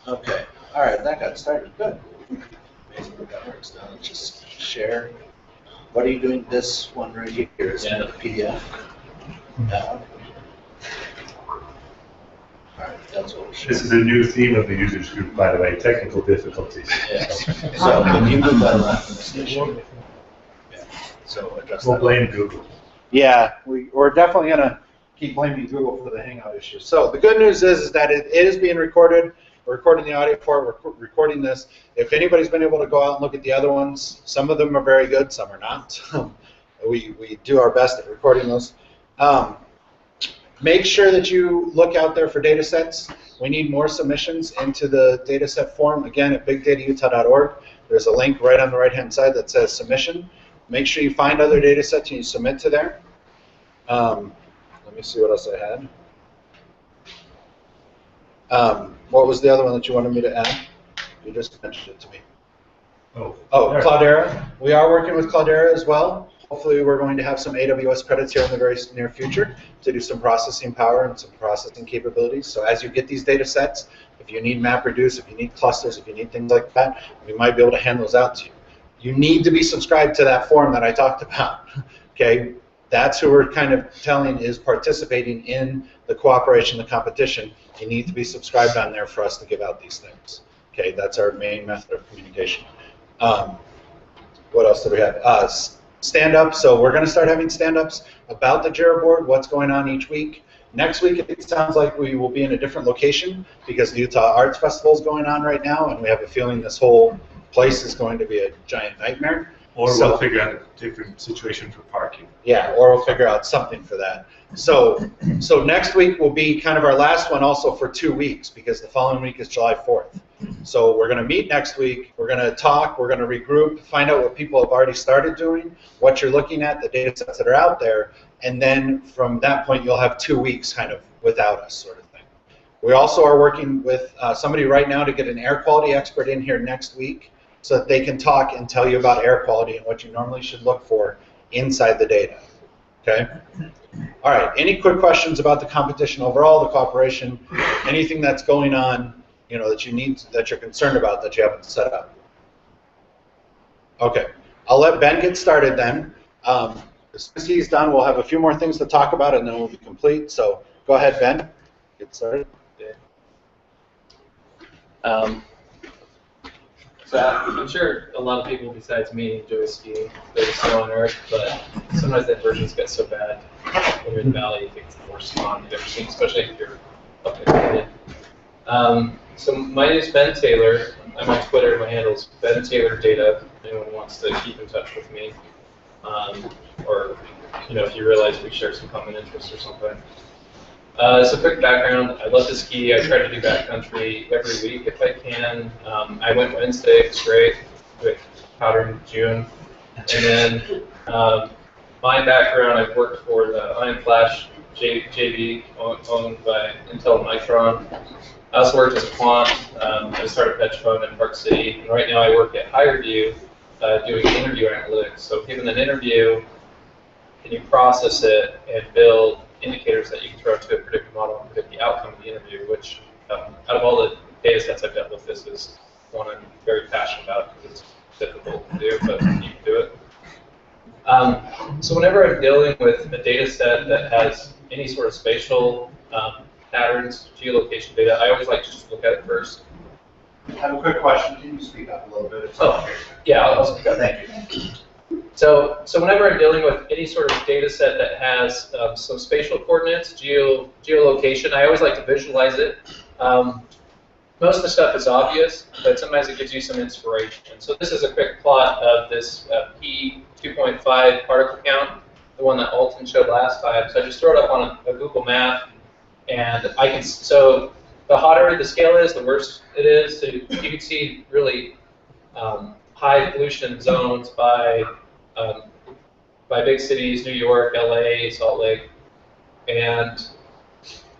Okay. All right, that got started. Good. Amazing what that works. Now let's just share. What are you doing? This one right here is in the PDF. All right, that's what we're sharing. This is a new theme of the users group, by the way, technical difficulties. Yes. So can you move that around from the station? Yeah. So address We'll that. blame Google. Yeah, we're definitely going to keep blaming Google for the Hangout issue. So the good news is that it is being recorded. We're recording the audio for it. We're recording this. If anybody's been able to go out and look at the other ones, some of them are very good, some are not. we do our best at recording those. Make sure that you look out there for data sets. We need more submissions into the dataset form. Again, at bigdatautah.org, there's a link right on the right-hand side that says submission. Make sure you find other data sets and you submit to there. Let me see what else I had. What was the other one that you wanted me to add? You just mentioned it to me. Oh, Cloudera. We are working with Cloudera as well. Hopefully we're going to have some AWS credits here in the very near future to do some processing power and some processing capabilities. So as you get these data sets, if you need MapReduce, if you need clusters, if you need things like that, we might be able to hand those out to you. You need to be subscribed to that form that I talked about. Okay, that's who we're kind of telling is participating in the cooperation, the competition. You need to be subscribed on there for us to give out these things. Okay, that's our main method of communication. What else do we have? Stand-up. So we're going to start having stand-ups about the Jira board, what's going on each week. Next week, it sounds like we will be in a different location because the Utah Arts Festival is going on right now, and we have a feeling this whole place is going to be a giant nightmare. Or we'll figure out a different situation for parking. Yeah, or we'll figure out something for that. So next week will be kind of our last one also for 2 weeks because the following week is July 4th. So we're going to meet next week. We're going to talk. We're going to regroup, find out what people have already started doing, what you're looking at, the data sets that are out there, and then from that point you'll have 2 weeks kind of without us sort of thing. We also are working with somebody right now to get an air quality expert in here next week so that they can talk and tell you about air quality and what you normally should look for inside the data. Okay? All right, any quick questions about the competition overall, the cooperation, anything that's going on, you know, that you need, that you're concerned about that you haven't set up? Okay, I'll let Ben get started then. As soon as he's done, we'll have a few more things to talk about and then we'll be complete. So go ahead, Ben, get started. So I'm sure a lot of people besides me enjoy skiing. There's snow on Earth, but sometimes the inversions get so bad when you're in the valley, you think it's the worst spawn you've ever seen, especially if you're up in Canada. So my name is Ben Taylor. I'm on Twitter. My handle is Ben Taylor Data. If anyone wants to keep in touch with me, or if you realize we share some common interests or something. So quick background, I love to ski. I try to do backcountry every week if I can. I went Wednesday, it's great, with powder in June. And then my background, I've worked for the Iron Flash JV owned by Intel Micron. I also worked as a quant. I started a hedge fund in Park City. And right now I work at HireVue doing interview analytics. So given an interview, can you process it and build indicators that you can throw into a predictive model and predict the outcome of the interview, which out of all the data sets I've dealt with, this is one I'm very passionate about because it's difficult to do, but you can do it. So whenever I'm dealing with a data set that has any sort of spatial patterns, geolocation data, I always like to just look at it first. I have a quick question. Can you speak up a little bit? Oh, yeah, I'll speak up. Thank you. So whenever I'm dealing with any sort of data set that has some spatial coordinates, geolocation, I always like to visualize it. Most of the stuff is obvious, but sometimes it gives you some inspiration. So this is a quick plot of this P2.5 particle count, the one that Alton showed last time. So I just throw it up on a Google map, and I can, so the hotter the scale is, the worse it is. So you can see really high pollution zones by big cities, New York, LA, Salt Lake, and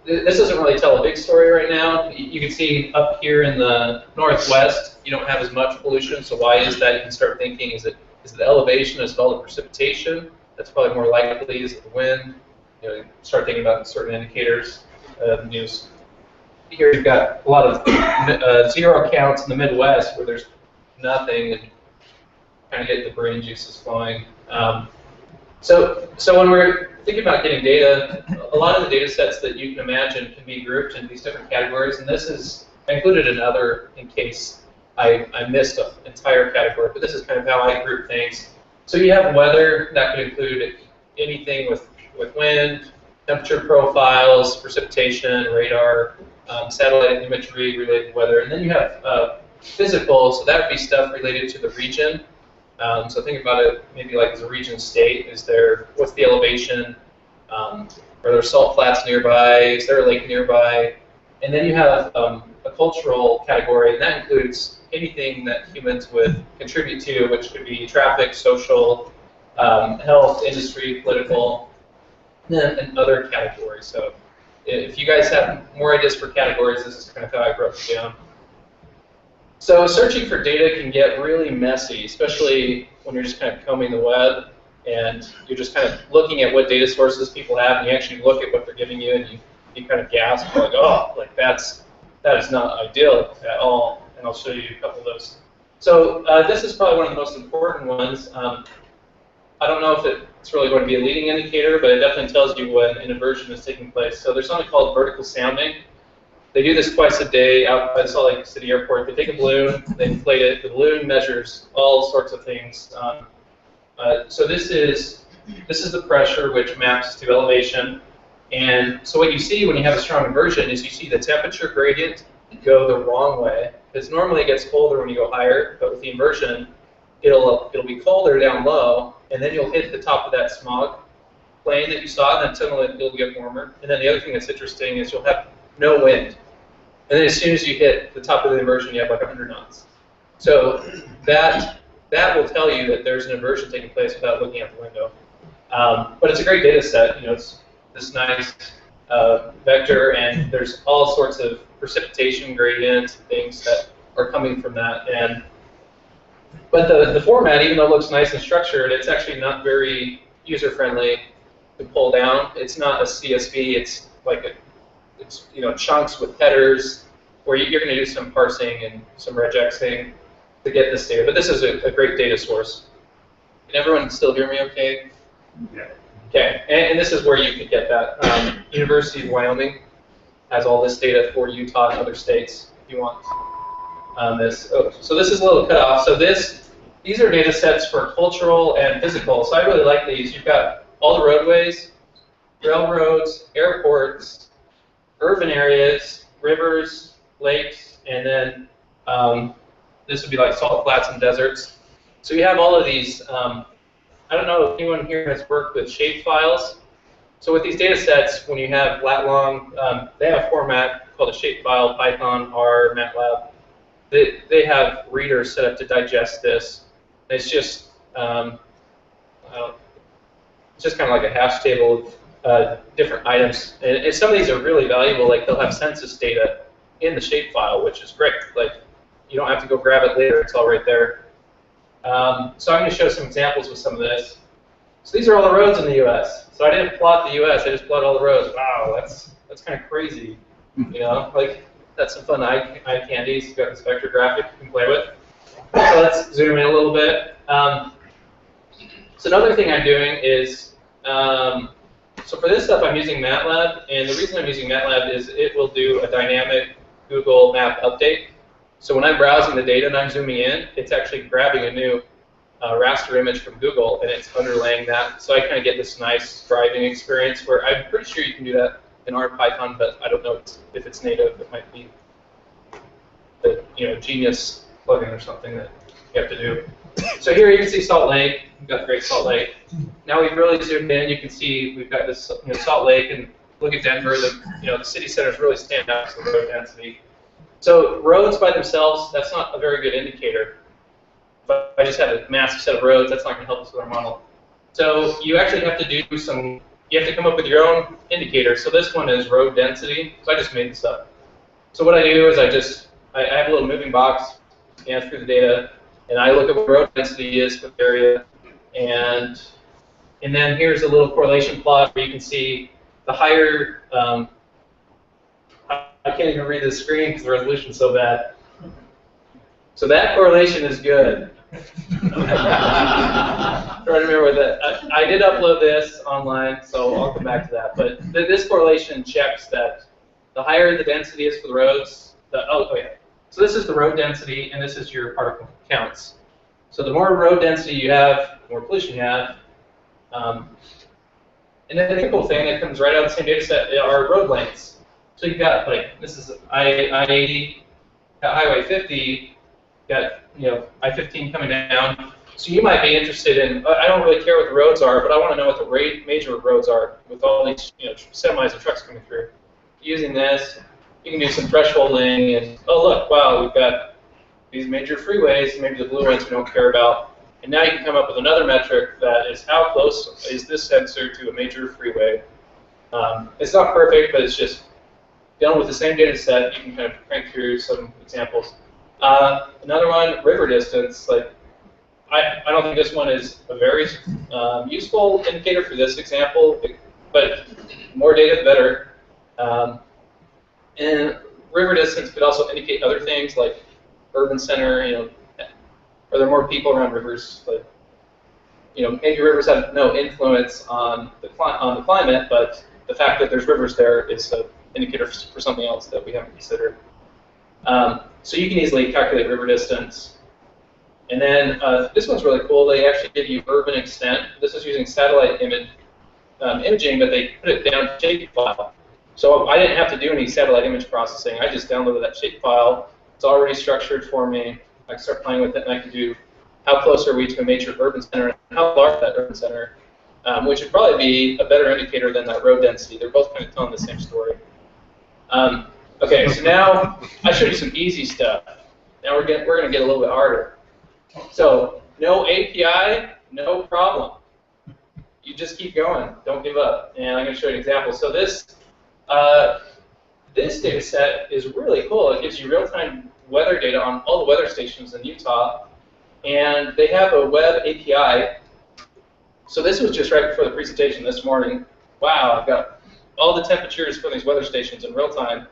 this doesn't really tell a big story right now. You can see up here in the northwest, you don't have as much pollution, so why is that? You can start thinking, is it the elevation, is it all the precipitation? That's probably more likely. Is it the wind? You start thinking about certain indicators. here you've got a lot of zero counts in the Midwest where there's nothing, and kind of get the brain juices flowing. So when we're thinking about getting data, a lot of the data sets that you can imagine can be grouped into these different categories, and this is, I included another in case I missed an entire category, but this is kind of how I group things. So you have weather, that could include anything with wind, temperature profiles, precipitation, radar, satellite imagery related to weather, and then you have physical, so that would be stuff related to the region. So think about it maybe like as a region state. What's the elevation? Are there salt flats nearby? Is there a lake nearby? And then you have a cultural category, and that includes anything that humans would contribute to, which could be traffic, social, health, industry, political, and other categories. So if you guys have more ideas for categories, this is kind of how I broke it down. So searching for data can get really messy, especially when you're just kind of combing the web and you're just kind of looking at what data sources people have, and you actually look at what they're giving you, and you kind of gasp, like, oh, like that is not ideal at all. And I'll show you a couple of those. So this is probably one of the most important ones. I don't know if it's really going to be a leading indicator, but it definitely tells you when an inversion is taking place. So there's something called vertical sounding. They do this twice a day out at Salt Lake City Airport. They take a balloon, they inflate it. The balloon measures all sorts of things. So this is the pressure, which maps to elevation. And so what you see when you have a strong inversion is you see the temperature gradient go the wrong way. Because normally it gets colder when you go higher, but with the inversion, it'll be colder down low, and then you'll hit the top of that smog plane that you saw, and then suddenly it'll get warmer. And then the other thing that's interesting is you'll have no wind. And then as soon as you hit the top of the inversion, you have like 100 knots. So that will tell you that there's an inversion taking place without looking out the window. But it's a great data set. You know, it's this nice vector, and there's all sorts of precipitation gradients and things that are coming from that. But the format, even though it looks nice and structured, it's actually not very user-friendly to pull down. It's not a CSV. It's like it's chunks with headers where you're going to do some parsing and some regexing to get this data. But this is a great data source. Can everyone still hear me okay? Yeah. Okay, and this is where you can get that. University of Wyoming has all this data for Utah and other states if you want this. Oh, so this is a little cut off. So these are data sets for cultural and physical. So I really like these. You've got all the roadways, railroads, airports, urban areas, rivers, lakes, and then this would be like salt flats and deserts. So you have all of these. I don't know if anyone here has worked with shapefiles. So with these data sets, when you have lat long, they have a format called a shapefile, Python, R, MATLAB. They have readers set up to digest this. It's just kind of like a hash table of different items. And some of these are really valuable. Like they'll have census data in the shapefile, which is great. Like you don't have to go grab it later; it's all right there. So I'm going to show some examples with some of this. So these are all the roads in the U.S. So I didn't plot the U.S. I just plotted all the roads. Wow, that's kind of crazy. You know, like that's some fun eye candies. You've got the spectrographic you can play with. So let's zoom in a little bit. So another thing I'm doing is, so for this stuff I'm using MATLAB, and the reason I'm using MATLAB is it will do a dynamic Google map update. So when I'm browsing the data and I'm zooming in, it's actually grabbing a new raster image from Google, and it's underlaying that. So I kind of get this nice driving experience where I'm pretty sure you can do that in R Python, but I don't know if it's native. It might be the Genius plugin or something that you have to do. So here you can see Salt Lake. We've got the Great Salt Lake. Now we've really zoomed in. You can see we've got this Salt Lake, and look at Denver. The city centers really stand out to the road density. So roads by themselves, that's not a very good indicator. If I just have a massive set of roads, that's not going to help us with our model. So you actually have to do you have to come up with your own indicator. So this one is road density. So I just made this up. So what I do is I have a little moving box, scan through the data, and I look at what road density is for the area. And then here's a little correlation plot where you can see the higher can't even read the screen because the resolution's so bad. So that correlation is good. Try to remember that. I did upload this online, so I'll come back to that. But this correlation checks that the higher the density is for the roads, so this is the road density, and this is your particle counts. So the more road density you have, the more pollution you have. And then the cool thing that comes right out of the same data set are road lengths. So you've got, like, this is I-80, got Highway 50, got, I-15 coming down. So you might be interested in, I don't really care what the roads are, but I want to know what the major roads are with all these, semis and trucks coming through. Using this, you can do some thresholding, and oh look, wow, we've got these major freeways, maybe the blue ones we don't care about. And now you can come up with another metric that is how close is this sensor to a major freeway. It's not perfect, but it's just dealing with the same data set. You can kind of crank through some examples. Another one, river distance. Like, I don't think this one is a very useful indicator for this example, but more data, the better. And river distance could also indicate other things like urban center, are there more people around rivers? Like, maybe rivers have no influence on the climate, but the fact that there's rivers there is an indicator for something else that we haven't considered. So you can easily calculate river distance. And then this one's really cool. They actually give you urban extent. This is using satellite imaging, but they put it down shapefile. So I didn't have to do any satellite image processing. I just downloaded that shapefile. It's already structured for me. I can start playing with it, and I can do how close are we to a major urban center, and how large is that urban center, which would probably be a better indicator than that road density. They're both kind of telling the same story. Okay, so now I showed you some easy stuff. Now we're going to get a little bit harder. So no API, no problem. You just keep going. Don't give up. And I'm going to show you an example. So this data set is really cool. It gives you real-time weather data on all the weather stations in Utah, and they have a web API. So this was just right before the presentation this morning. Wow, I've got all the temperatures for these weather stations in real time.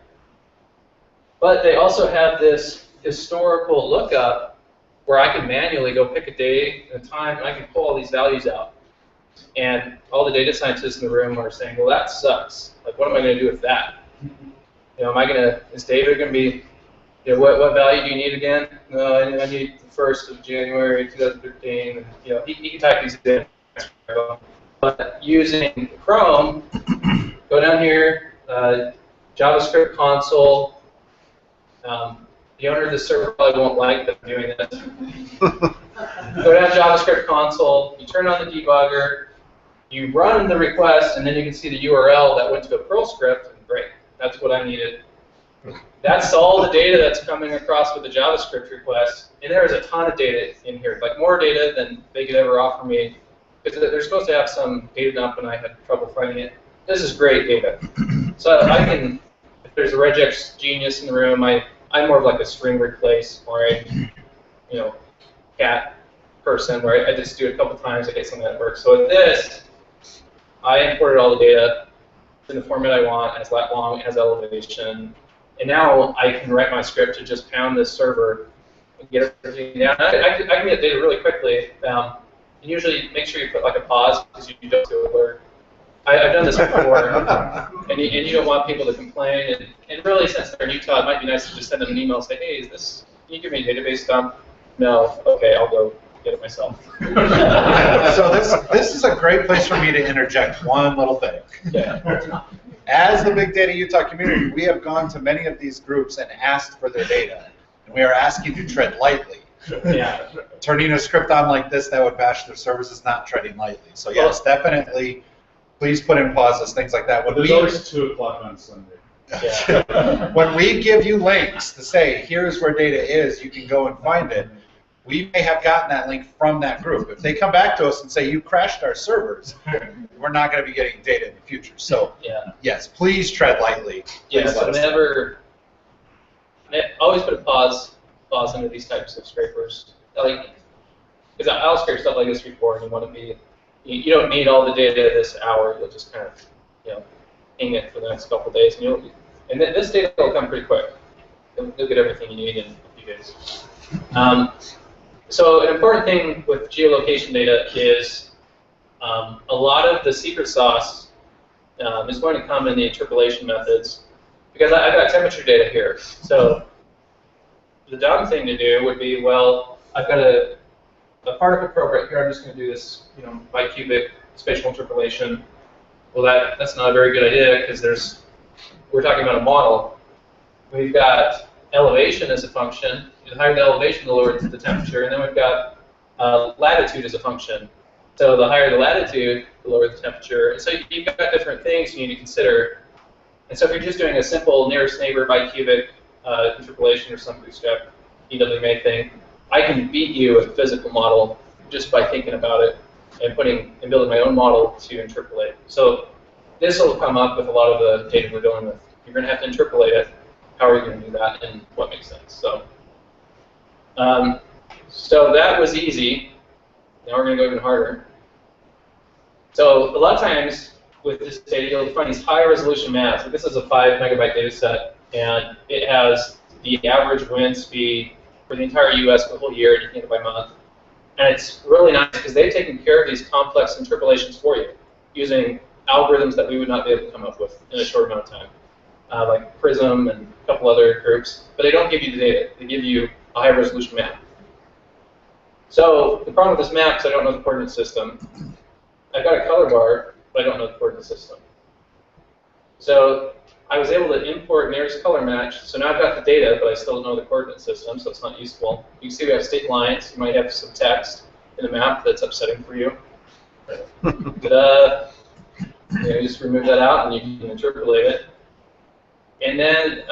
But they also have this historical lookup where I can manually go pick a day and a time, and I can pull all these values out. And all the data scientists in the room are saying, well, that sucks. Like, what am I going to do with that? Is David going to be, what value do you need again? I need the 1st of January 2013. And, he can type these in. But using Chrome, go down here, JavaScript console. The owner of the server probably won't like that I'm doing this. Go down JavaScript console, you turn on the debugger, you run the request, and then you can see the URL that went to a Perl script, and great, that's what I needed. That's all the data that's coming across with the JavaScript request, and there is a ton of data in here, like more data than they could ever offer me, because they're supposed to have some data dump, and I had trouble finding it. This is great data. So I can, if there's a regex genius in the room, I'm more of like a string replace, or a cat person, where I just do it a couple times, I get something that works. So with this, I imported all the data in the format I want, as lat long, as elevation, and now I can write my script to just pound this server and get everything down. I can get data really quickly. And usually make sure you put like a pause, because you don't do it where I've done this before, and you don't want people to complain. And really, since they're in Utah, it might be nice to just send them an email and say, hey, can you give me a database dump? No, okay, I'll go get it myself. So this is a great place for me to interject one little thing. Yeah. As the Big Data Utah community, we have gone to many of these groups and asked for their data, and we are asking you to tread lightly. Yeah. Turning a script on like this that would bash their servers is not treading lightly. So yes, definitely, please put in pauses, things like that. There's always 2 o'clock on Sunday. Yeah. When we give you links to say, here's where data is, you can go and find it, we may have gotten that link from that group. If they come back to us and say, you crashed our servers, we're not going to be getting data in the future. So yes, please tread lightly. Yeah, so always put a pause into these types of scrapers. Because I'll scrape stuff like this before, and you want to be, you don't need all the data this hour. You'll just kind of, ping it for the next couple of days, and And this data will come pretty quick. You'll get everything you need in a few days. So an important thing with geolocation data is a lot of the secret sauce is going to come in the interpolation methods, because I've got temperature data here. So the dumb thing to do would be, well, I've got a particle probe right here. I'm just going to do this, bicubic spatial interpolation. Well, that's not a very good idea, because we're talking about a model. We've got elevation as a function. The higher the elevation, the lower the temperature, and then we've got latitude as a function. So the higher the latitude, the lower the temperature. And so you've got different things you need to consider. And so if you're just doing a simple nearest neighbor bicubic interpolation or some bootstrap EWMA thing, I can beat you with a physical model just by thinking about it and building my own model to interpolate. So this will come up with a lot of the data we're dealing with. You're going to have to interpolate it. How are you going to do that, and what makes sense? So, so that was easy. Now we're going to go even harder. So a lot of times with this data, you'll find these high resolution maps. Like this is a 5 megabyte data set, and it has the average wind speed for the entire US for the whole year, and you can get it by month. And it's really nice because they've taken care of these complex interpolations for you using algorithms that we would not be able to come up with in a short amount of time, like Prism and a couple other groups. But they don't give you the data. They give you a high resolution map. So the problem with this map is I don't know the coordinate system. I've got a color bar, but I don't know the coordinate system. So I was able to import nearest color match. So now I've got the data, but I still don't know the coordinate system, so it's not useful. You can see we have state lines. You might have some text in the map that's upsetting for you. But you just remove that out, and you can interpolate it. And then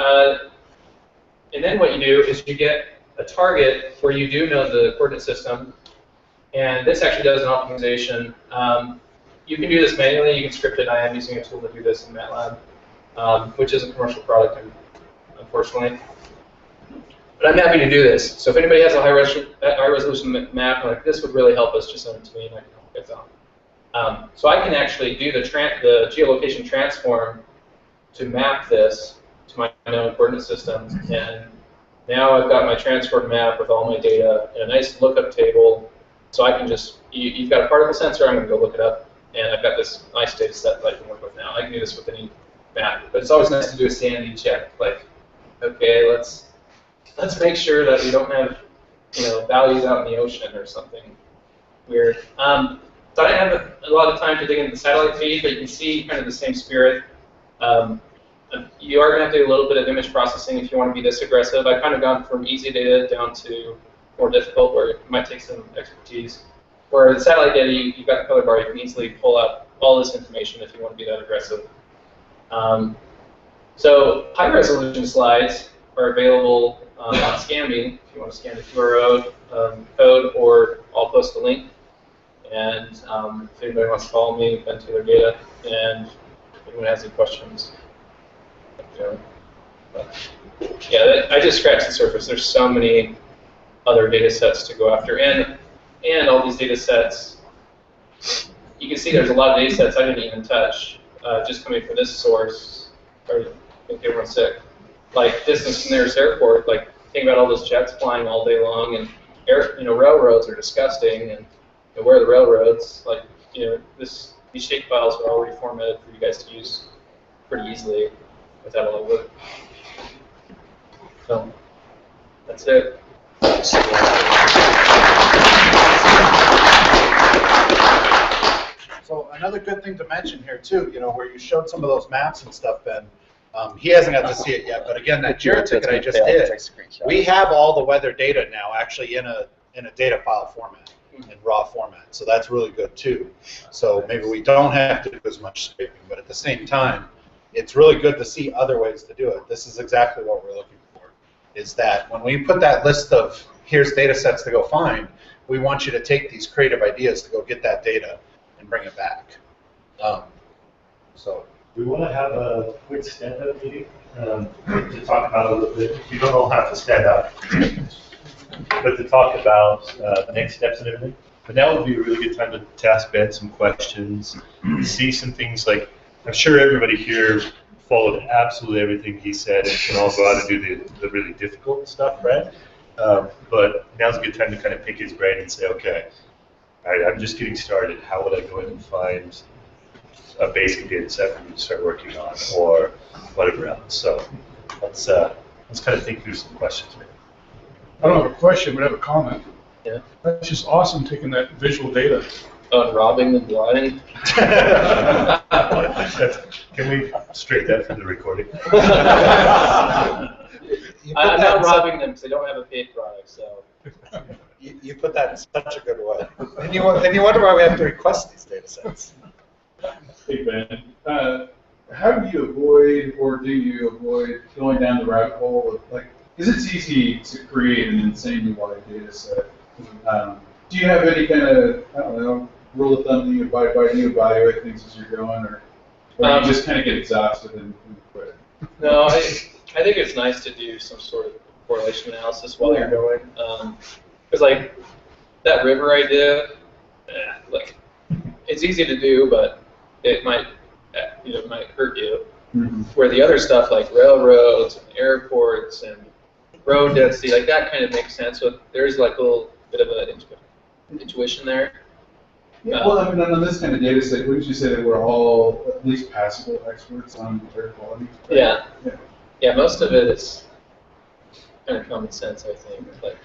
what you do is you get a target where you do know the coordinate system. And this actually does an optimization. You can do this manually. You can script it. I am using a tool to do this in MATLAB, which is a commercial product, unfortunately. But I'm happy to do this. So if anybody has a high resolution map, like this would really help us, just send it to me, and I can help you guys out. So I can actually do the geolocation transform to map this to my known coordinate system. And now I've got my transformed map with all my data in a nice lookup table. So I can just, you've got a particle sensor, I'm going to go look it up. And I've got this nice data set that I can work with now. I can do this with any map. But it's always nice to do a sanity check. Like, okay, let's make sure that we don't have, values out in the ocean or something weird. So I didn't have a lot of time to dig into the satellite feed, but you can see kind of the same spirit. You are going to have to do a little bit of image processing if you want to be this aggressive. I've kind of gone from easy data down to more difficult, where it might take some expertise. Where the satellite data, you've got the color bar, you can easily pull out all this information if you want to be that aggressive. So high resolution slides are available on Scanbeam if you want to scan the QR code, or I'll post a link. And if anybody wants to follow me, Ben Taylor Data, and if anyone has any questions, yeah, I just scratched the surface. There's so many other data sets to go after, and all these data sets. You can see there's a lot of data sets I didn't even touch, just coming from this source. Or I think everyone's sick. Like distance from nearest airport. Like think about all those jets flying all day long, and railroads are disgusting. And where are the railroads? Like these shape files are already formatted for you guys to use pretty easily without a lot of work. So that's it. So another good thing to mention here too, where you showed some of those maps and stuff, Ben. He hasn't got to see it yet, but again, that Jira ticket I just did, we have all the weather data now actually in a data file format, in raw format. So that's really good too. So maybe we don't have to do as much scraping, but at the same time, it's really good to see other ways to do it. This is exactly what we're looking for, is that when we put that list of here's data sets to go find, we want you to take these creative ideas to go get that data and bring it back. So we want to have a quick stand-up meeting to talk about a little bit. You don't all have to stand up, but to talk about the next steps and everything. But now would be a really good time to ask Ben some questions, see some things like, I'm sure everybody here followed absolutely everything he said and can all go out and do the really difficult stuff, right? But now's a good time to kind of pick his brain and say, okay, all right, I'm just getting started. How would I go in and find a basic data set for me to start working on, or whatever else? So let's kind of think through some questions. Maybe. I don't have a question, but I have a comment. Yeah. That's just awesome taking that visual data. On robbing the blind. Can we straight that for the recording? I'm not robbing them because they don't have a paid product, so. You put that in such a good way. And you wonder why we have to request these data sets. Hey, Ben. How do you avoid, or do you avoid going down the rabbit hole of, like, because it's easy to create an insanely wide data set. Do you have any kind of, I don't know, rule of thumb that you abide by? Do you evaluate things as you're going, or you just kind of get exhausted and quit? No, I think it's nice to do some sort of correlation analysis while you're going. Because like that river idea, like it's easy to do, but it might, it might hurt you. Mm-hmm. Where the other stuff like railroads and airports and road density, like that kind of makes sense. So there's like a little bit of an intuition there. Yeah, well, I mean, on this kind of data set, wouldn't you say that we're all at least passable experts on air quality? Right? Yeah. Yeah. Yeah, most of it is kind of common sense, I think. Like,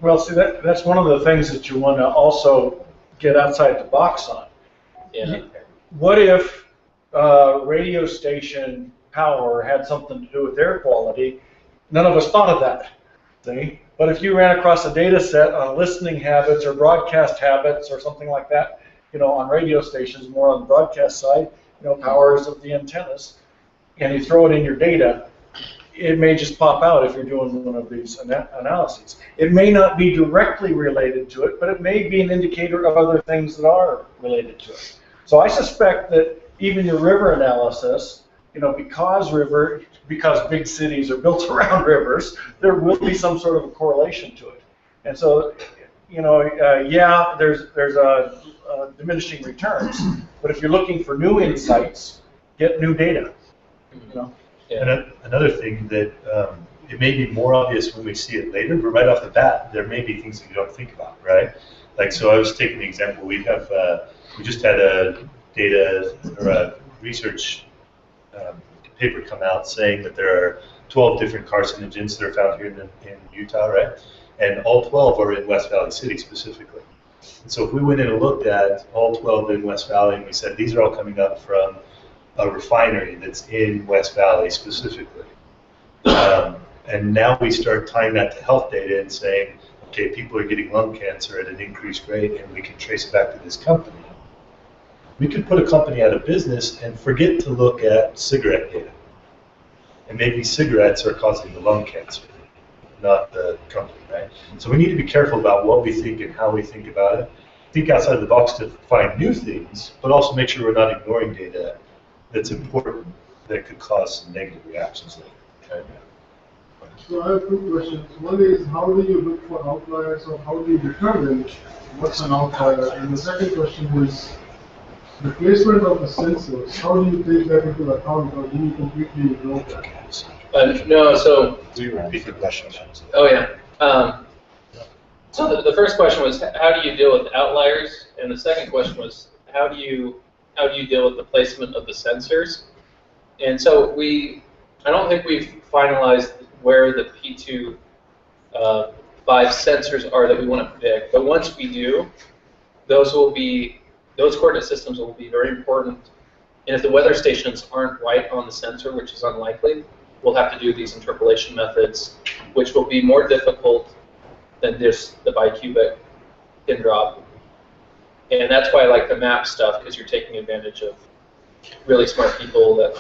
well, see, that's one of the things that you want to also get outside the box on. yeah. What if radio station power had something to do with air quality? None of us thought of that, see? But if you ran across a data set on listening habits or broadcast habits or something like that, on radio stations, more on the broadcast side, powers of the antennas, and you throw it in your data, it may just pop out if you're doing one of these analyses. It may not be directly related to it, but it may be an indicator of other things that are related to it. So I suspect that even your river analysis, because big cities are built around rivers, there will be some sort of a correlation to it. And so, yeah, there's a diminishing returns, but if you're looking for new insights, get new data. Yeah. And another thing that it may be more obvious when we see it later, but right off the bat, there may be things that you don't think about, right? Like, so I was taking the example, we just had a data or a research paper come out saying that there are 12 different carcinogens that are found here in Utah, right? And all 12 are in West Valley City specifically. And so if we went in and looked at all 12 in West Valley and we said these are all coming up from a refinery that's in West Valley specifically, and now we start tying that to health data and saying, okay, people are getting lung cancer at an increased rate and we can trace it back to this company. We could put a company out of business and forget to look at cigarette data. And maybe cigarettes are causing the lung cancer, not the company, right? So we need to be careful about what we think and how we think about it. Think outside the box to find new things, but also make sure we're not ignoring data that's important that could cause some negative reactions later. Okay? So I have two questions. One is, how do you look for outliers, or how do you determine what's an outlier? And the second question is, the placement of the sensors, how do you take that into account, or do you completely ignore that? No, so. Repeat the question. Oh yeah. So the first question was, how do you deal with outliers, and the second question was, how do you deal with the placement of the sensors? And so I don't think we've finalized where the P2 5 sensors are that we want to predict, but once we do, those coordinate systems will be very important. And if the weather stations aren't right on the sensor, which is unlikely, we'll have to do these interpolation methods, which will be more difficult than just the bicubic pin drop. And that's why I like the map stuff, because you're taking advantage of really smart people that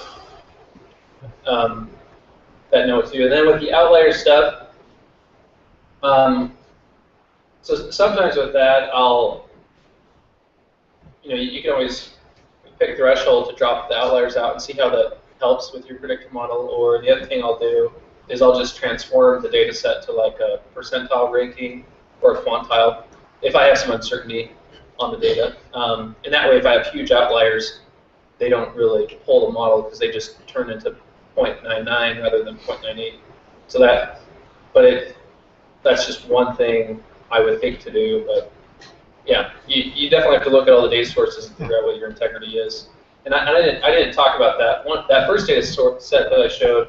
know what to do. And then with the outlier stuff, so sometimes with that, you can always pick a threshold to drop the outliers out and see how that helps with your predictive model. Or the other thing I'll do is I'll just transform the data set to like a percentile ranking or a quantile if I have some uncertainty on the data. And that way, if I have huge outliers, they don't really pull the model because they just turn into 0.99 rather than 0.98. So that's just one thing I would think to do, but yeah, you definitely have to look at all the data sources and figure out what your integrity is. And I didn't talk about that. That first data set that I showed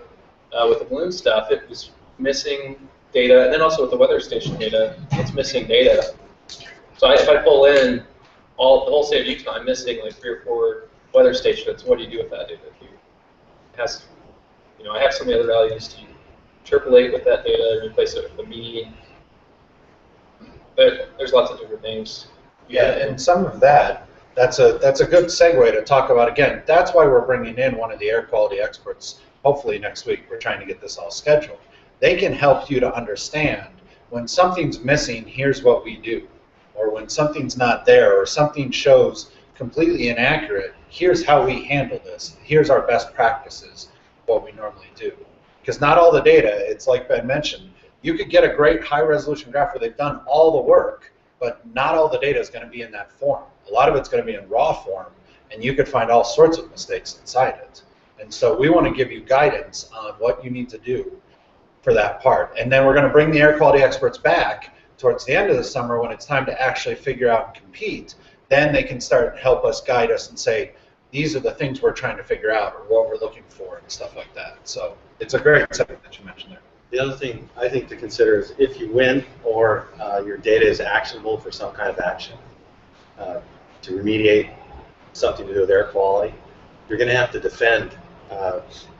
with the balloon stuff, it was missing data, and then also with the weather station data, it's missing data. So if I pull in the whole state of Utah, I'm missing like 3 or 4 weather stations. What do you do with that data? I have so many other values to interpolate with that data, replace it with the mean. But there's lots of different things. Yeah, and some of that's a good segue to talk about again. That's why we're bringing in one of the air quality experts. Hopefully next week. We're trying to get this all scheduled. They can help you to understand when something's missing, here's what we do. Or when something's not there, or something shows completely inaccurate, here's how we handle this. Here's our best practices, what we normally do. Because not all the data, it's like Ben mentioned, you could get a great high-resolution graph where they've done all the work, but not all the data is going to be in that form. A lot of it's going to be in raw form, and you could find all sorts of mistakes inside it. And so we want to give you guidance on what you need to do for that part. And then we're going to bring the air quality experts back towards the end of the summer when it's time to actually figure out and compete. Then they can start and help us, guide us, and say, these are the things we're trying to figure out or what we're looking for and stuff like that. So it's a great subject that you mentioned there. The other thing I think to consider is if you win or your data is actionable for some kind of action to remediate something to do with air quality, you're going to have to defend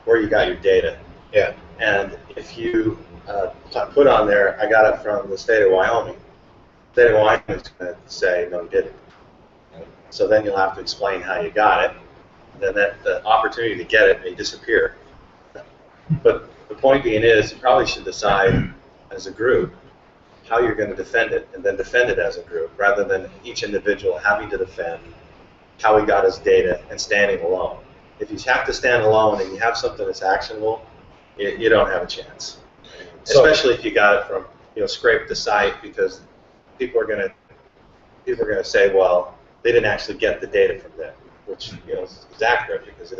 where you got your data. Yeah. And if you put on there, I got it from the state of Wyoming, the state of Wyoming is going to say, no, you didn't. So then you'll have to explain how you got it. And then the opportunity to get it may disappear. But the point being is, you probably should decide as a group how you're going to defend it, and then defend it as a group, rather than each individual having to defend how he got his data and standing alone. If you have to stand alone and you have something that's actionable, you don't have a chance. Especially if you got it from, scrape the site, because people are going to say, well, they didn't actually get the data from them, which is accurate because it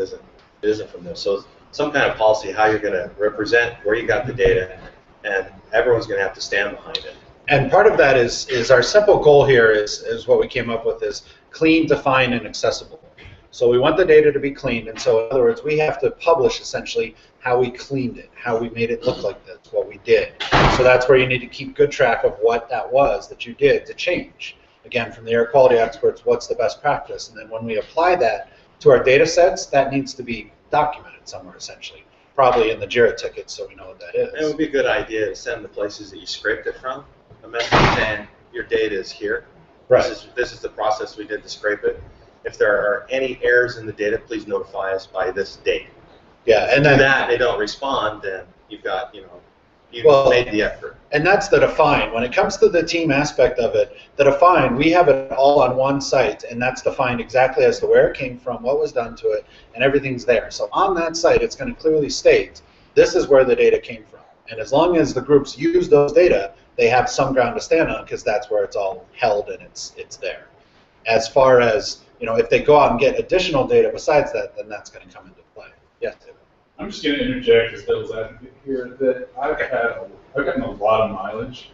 isn't from them. So some kind of policy how you're going to represent where you got the data, and everyone's going to have to stand behind it. And part of that is our simple goal here is what we came up with is clean, defined, and accessible. So we want the data to be cleaned, and so in other words, we have to publish essentially how we cleaned it, how we made it look like this, what we did. So that's where you need to keep good track of what that was that you did to change. Again, from the air quality experts, what's the best practice? And then when we apply that to our data sets, that needs to be documented somewhere essentially, probably in the JIRA ticket so we know what that is. It would be a good idea to send the places that you scraped it from a message saying your data is here. Right. This is the process we did to scrape it. If there are any errors in the data, please notify us by this date. Yeah, and then that they don't respond, then you've got, you've made the effort. And that's the define. When it comes to the team aspect of it, the define, we have it all on one site, and that's defined exactly as to where it came from, what was done to it, and everything's there. So on that site, it's going to clearly state, this is where the data came from. And as long as the groups use those data, they have some ground to stand on because that's where it's all held and it's there. As far as, if they go out and get additional data besides that, then that's going to come into play. Yes, David. I'm just going to interject as devil's advocate here that I've gotten a lot of mileage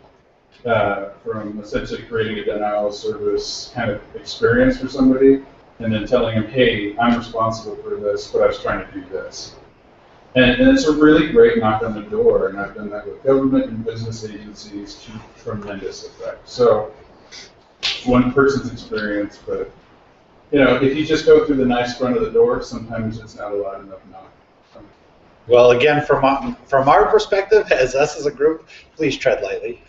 from essentially creating a denial of service kind of experience for somebody, and then telling them, hey, I'm responsible for this, but I was trying to do this. And it's a really great knock on the door, and I've done that with government and business agencies to tremendous effect. So one person's experience, but if you just go through the nice front of the door, sometimes it's not a loud enough knock. Well, again, from our perspective, as us as a group, please tread lightly.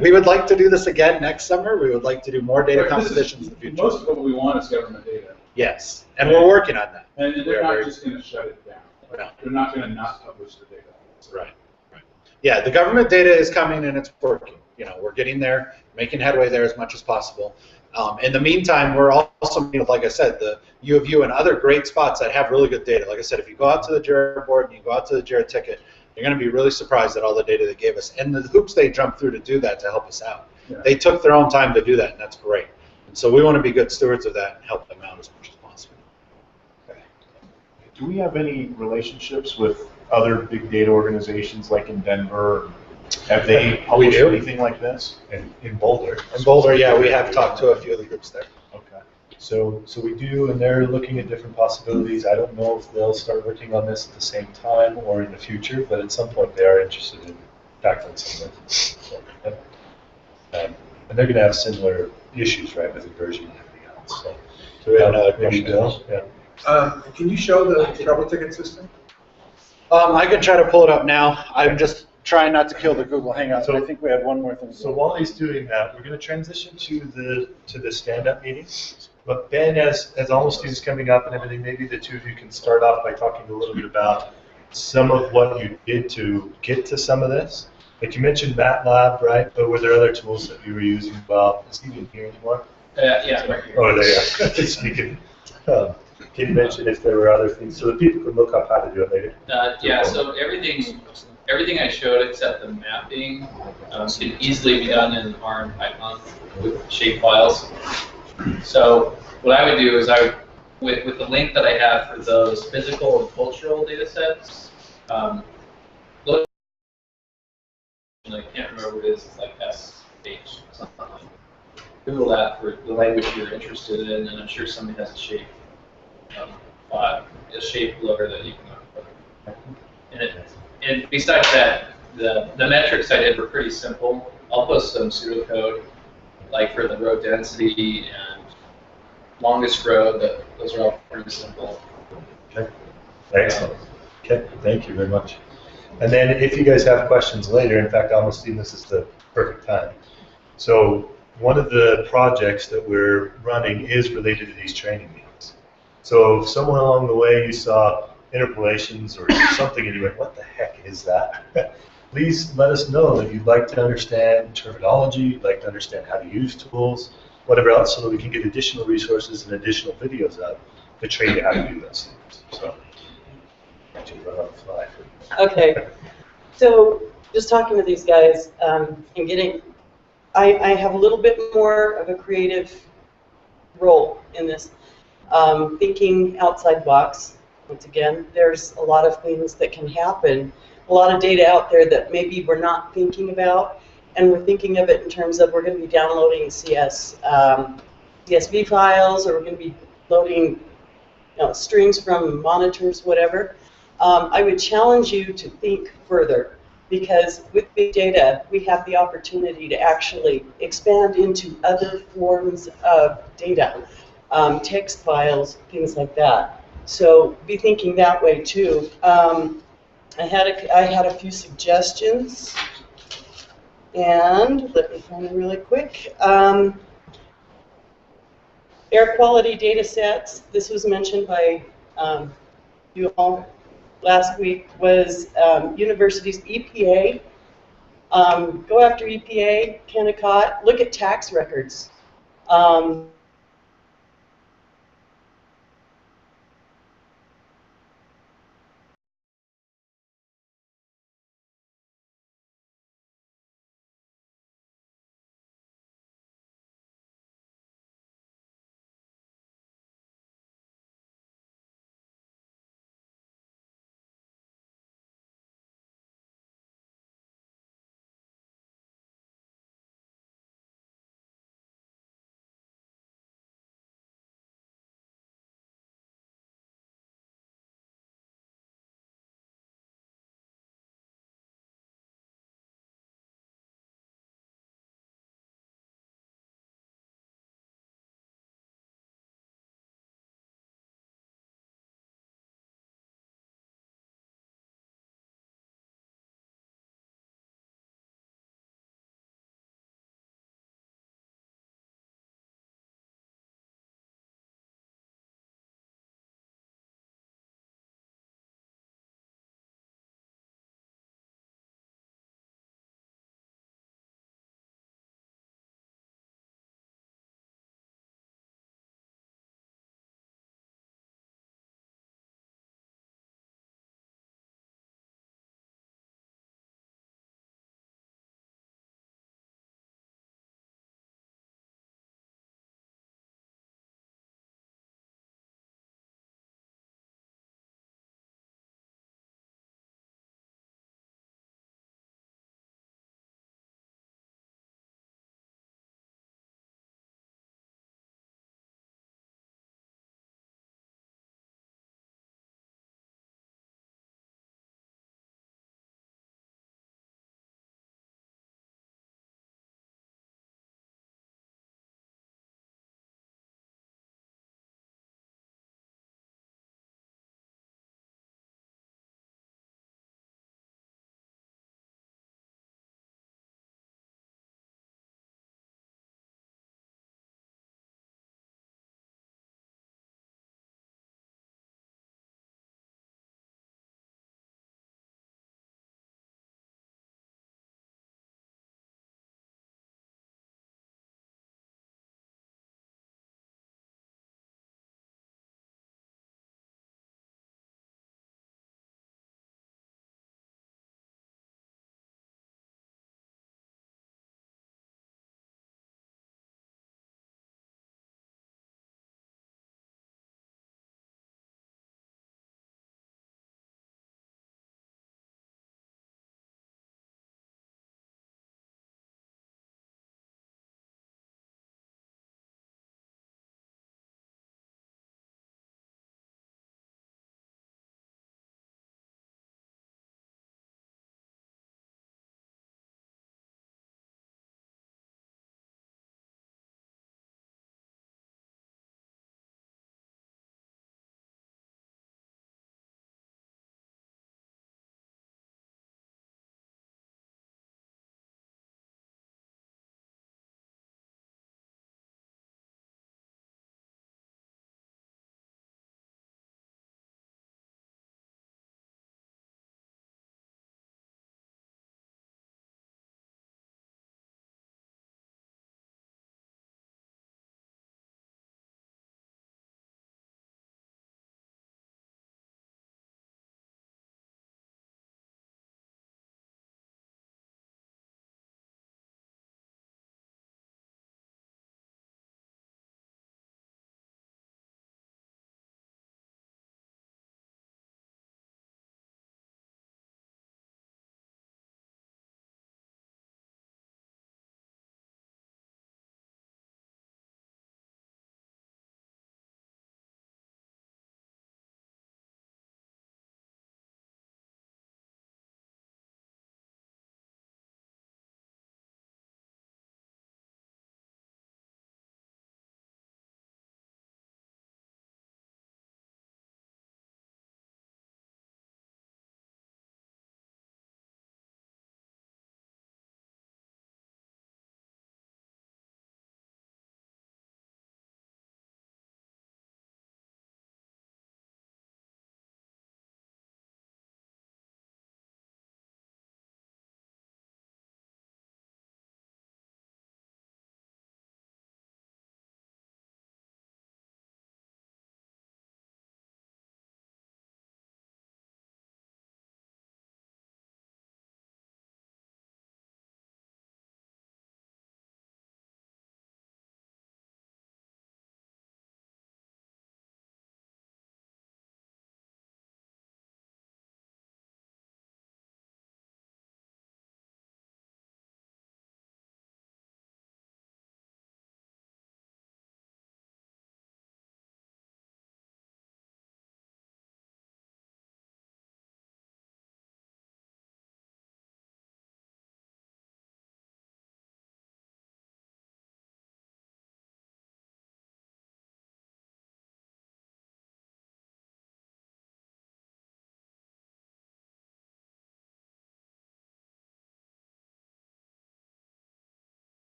We would like to do this again next summer. We would like to do more data competitions in the future. Most of what we want is government data. Yes, and we're working on that. And they're not just going to shut it down. No. They're not going to not publish the data. Right. Yeah, the government data is coming and it's working. We're getting there, making headway there as much as possible. In the meantime, we're also meeting with, like I said, the U of U and other great spots that have really good data. Like I said, if you go out to the JIRA board and you go out to the JIRA ticket, you're going to be really surprised at all the data they gave us and the hoops they jumped through to do that to help us out. Yeah. They took their own time to do that, and that's great. And so we want to be good stewards of that and help them out as much as possible. Okay. do we have any relationships with other big data organizations like in Denver? Have they published do. anything like this in Boulder? In Boulder, yeah, we have talked to a few of the groups there. Okay. So we do, and they're looking at different possibilities. I don't know if they'll start working on this at the same time or in the future, but at some point they are interested in tackling some of this. So, and they're going to have similar issues, right, with inversion and everything else. So we have another maybe question. Bill? Yeah. Can you show the trouble ticket system? I can try to pull it up now. I'm just trying not to kill the Google Hangout, So- but I think we had one more thing. So while he's doing that, we're going to transition to the stand-up meeting. But Ben, as all the students coming up and everything, maybe the two of you can start off by talking a little bit about some of what you did to get to some of this. Like you mentioned MATLAB, right? But were there other tools that you were using? Well, is he even here anymore? Yeah, right here. Oh, there you are. Speaking. Can you mention if there were other things so that people can look up how to do it later? Yeah, so everything I showed except the mapping can easily be done in R and Python with shape files. So what I would do is with the link that I have for those physical and cultural data sets, look, I can't remember what it is, it's like SH something like that. Google that for the language you're interested in, and I'm sure somebody has a shape loader that you can and besides that, the metrics I did were pretty simple. I'll post some pseudocode, like for the road density and longest road. Those are all pretty simple. Okay. Excellent. Okay. Thank you very much. And then if you guys have questions later, in fact, I almost think this is the perfect time. So one of the projects that we're running is related to these training meetings. So if somewhere along the way you saw interpolations or something and you went, what the heck is that? Please let us know if you'd like to understand terminology, you'd like to understand how to use tools, whatever else, so that we can get additional resources and additional videos out to train you how to do those things. So, actually run on the fly. Okay, so just talking to these guys and I have a little bit more of a creative role in this, thinking outside the box. Once again, there's a lot of things that can happen, a lot of data out there that maybe we're not thinking about, and we're thinking of it in terms of we're going to be downloading CSV files, or we're going to be loading strings from monitors, whatever. I would challenge you to think further, because with big data, we have the opportunity to actually expand into other forms of data, text files, things like that. So be thinking that way too. I had a few suggestions, and let me find them really quick. Air quality data sets. This was mentioned by you all last week. Was universities, EPA. Go after EPA, Kennecott. Look at tax records.